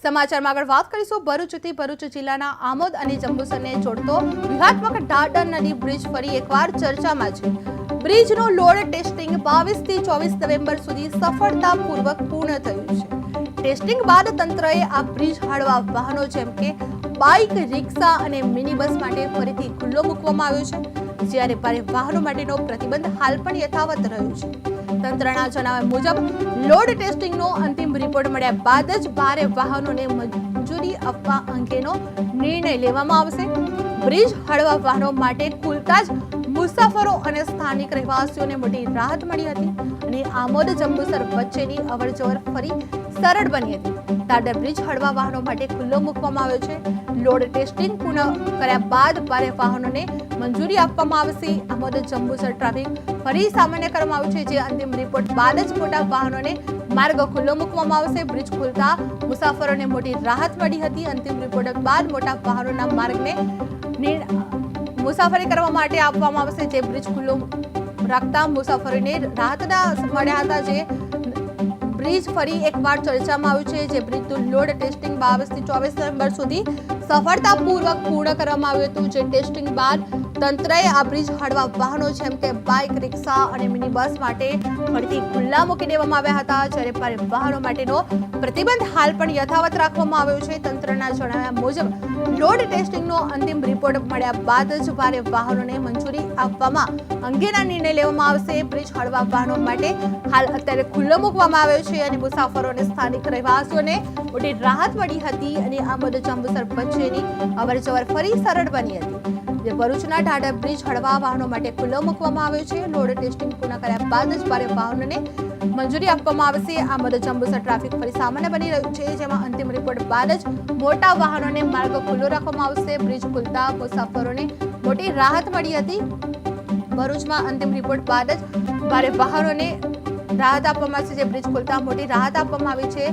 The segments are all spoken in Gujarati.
સમાચારમાં આગળ વાત કરીશું ભરૂચથી ભરૂચ જિલ્લાના આમોદ અને જંબુસરને જોડતો વ્યૂહાત્મક ઢાઢર નદી બ્રિજ ફરી એકવાર ચર્ચામાં છે. બ્રિજનું લોડ ટેસ્ટિંગ 22 થી 24 નવેમ્બર સુધી સફળતાપૂર્વક પૂર્ણ થયું છે. ટેસ્ટિંગ બાદ તંત્રએ આ બ્રિજ હળવા વાહનો જેમ કે બાઇક, રિક્ષા અને મિની બસ માટે ફરીથી ખુલ્લો મૂકવામાં આવ્યો છે, જ્યારે ભારે વાહનો માટેનો પ્રતિબંધ હાલ પણ યથાવત રહ્યો છે. તંત્રના જણાવ્યા મુજબ લોડ ટેસ્ટિંગનો અંતિમ રિપોર્ટ મળ્યા બાદ જ ભારે વાહનોને મંજૂરી આપવા અંગેનો નિર્ણય લેવામાં આવશે. બ્રિજ હળવા વાહનો માટે ખુલતા જ મુસાફરો અને સ્થાનિક રહેવાસીઓને મોટી રાહત મળી હતી અને આમોદ જંબુસર વચ્ચેની અવરજવર ફરી સરળ બની હતી. ઢાઢર બ્રિજ હળવા વાહનો માટે ખુલ્લો મૂકવામાં આવ્યો છે. લોડ ટેસ્ટિંગ પૂર્ણ કર્યા બાદ ભારે વાહનોને મંજૂરી આપવામાં આવશે. આમોદ જંબુસર ટ્રાફિક ફરી સામાન્ય કરવામાં આવ્યું છે, જે અંતિમ રિપોર્ટ બાદ જ મોટા વાહનોને માર્ગ ખુલ્લો મૂકવામાં આવશે. બ્રિજ ખુલતા મુસાફરોને મોટી રાહત મળી હતી. અંતિમ રિપોર્ટ બાદ મોટા વાહનોના માર્ગને મુસાફરી કરવા માટે આપવામાં આવશે. જે બ્રિજ ખુલ્લો રાખતા મુસાફરોને રાહતના મળ્યા હતા. જે બ્રિજ ફરી એકવાર ચર્ચામાં આવ્યું છે. જે બ્રિજનું લોડ ટેસ્ટિંગ 22 થી 24 નવેમ્બર સુધી સફળતાપૂર્વક પૂર્ણ કરવામાં આવ્યું હતું. જે ટેસ્ટિંગ બાદ તંત્રએ આ બ્રિજ હળવા વાહનો જેમ કે બાઇક, રિક્ષા અને મિની બસ માટે ફરીથી ખુલ્લા મૂકી દેવામાં આવ્યા હતા, જ્યારે ભારે વાહનો માટેનો પ્રતિબંધ હાલ પણ યથાવત રાખવામાં આવ્યો છે. તંત્રના જણાવ્યા મુજબ લોડ ટેસ્ટિંગનો અંતિમ રિપોર્ટ મળ્યા બાદ જ ભારે વાહનોને મંજૂરી આપવામાં અંગેના નિર્ણય લેવામાં આવશે. બ્રિજ હળવા વાહનો માટે હાલ અત્યારે ખુલ્લો મૂકવામાં આવ્યો છે અને મુસાફરો અને સ્થાનિક રહેવાસીઓને મોટી રાહત મળી હતી અને આમોદ જંબુસર વચ્ચેની અવરજવર ફરી સરળ બની હતી. જે ભરૂચના ઢાઢર બ્રિજ હળવા વાહનો માટે ખુલ્લો મૂકવામાં આવ્યો છે. લોડ ટેસ્ટિંગ પૂર્ણ કર્યા બાદ જ ભારે વાહનોને મંજૂરી આપવામાં આવશે. આમોદ જંબુસર ટ્રાફિક ફરી સામાન્ય બની રહ્યું છે, જેમાં અંતિમ રિપોર્ટ બાદ જ મોટા વાહનોને માર્ગ ખુલ્લો રાખવામાં આવશે. બ્રિજ ખુલતા મુસાફરોને મોટી રાહત મળી હતી. ભરૂચમાં અંતિમ રિપોર્ટ બાદ જ ભારે વાહનોને રાહત આપવામાં આવશે. જે બ્રિજ ખોલતા મોટી રાહત આપવામાં આવી છે.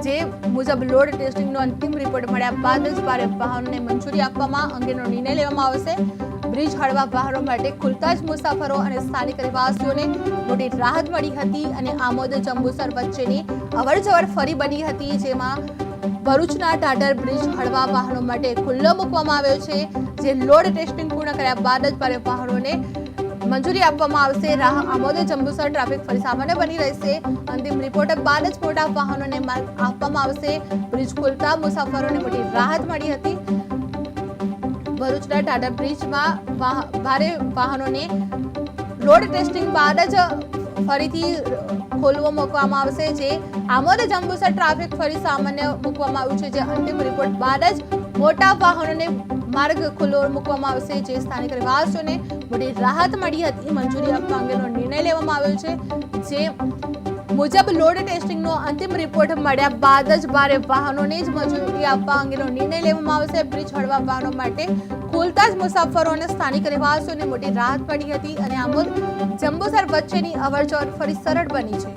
જે મુજબ લોડ ટેસ્ટિંગનો અંતિમ રિપોર્ટ મળ્યા બાદ જ ભારે વાહનોને મંજૂરી આપવામાં અંગેનો નિર્ણય લેવામાં આવશે. બ્રિજ હળવા વાહનો માટે ખુલતા જ મુસાફરો અને સ્થાનિક રહેવાસીઓને મોટી રાહત મળી હતી અને આમોદ જંબુસર વચ્ચેની અવરજવર ફરી બની હતી. જેમાં ભરૂચના ઢાઢર બ્રિજ હળવા વાહનો માટે ખુલ્લો મૂકવામાં આવ્યો છે. જે લોડ ટેસ્ટિંગ પૂર્ણ કર્યા બાદ જ ભારે વાહનોને મંજૂરી આપવામાં આવશે. આમોદ જંબુસર ટ્રાફિક ફરી સામાન્ય બની રહેશે. અંતિમ રિપોર્ટ બાદ જ મોટા વાહનોને માર્ગ આપવામાં આવશે. બ્રિજ ખોલતા મુસાફરોને મોટી રાહત મળી હતી. ભરૂચના ઢાઢર બ્રિજમાં ભારે વાહનોને લોડ ટેસ્ટિંગ બાદ જ ફરીથી ખોલવો મૂકવામાં આવશે. જે આમોદ જંબુસર ટ્રાફિક ફરી સામાન્ય મૂકવામાં આવ્યું છે. જે અંતિમ રિપોર્ટ બાદ જ મોટા વાહનોને માર્ગ ખુલ્લો મૂકવામાં આવશે. જે સ્થાનિક રહેવાસીઓને મોટી રાહત મળી હતી. મંજૂરી આપવા અંગેનો નિર્ણય લેવામાં આવ્યો છે. જે મુજબ લોડ ટેસ્ટિંગનો અંતિમ રિપોર્ટ મળ્યા બાદ જ ભારે વાહનોને જ મંજૂરી આપવા અંગેનો નિર્ણય લેવામાં આવશે. બ્રિજ હળવા વાહનો માટે ખુલતા જ મુસાફરો અને સ્થાનિક રહેવાસીઓને મોટી રાહત મળી હતી અને આમોદ જંબુસર વચ્ચેની અવરજવર ફરી સરળ બની છે.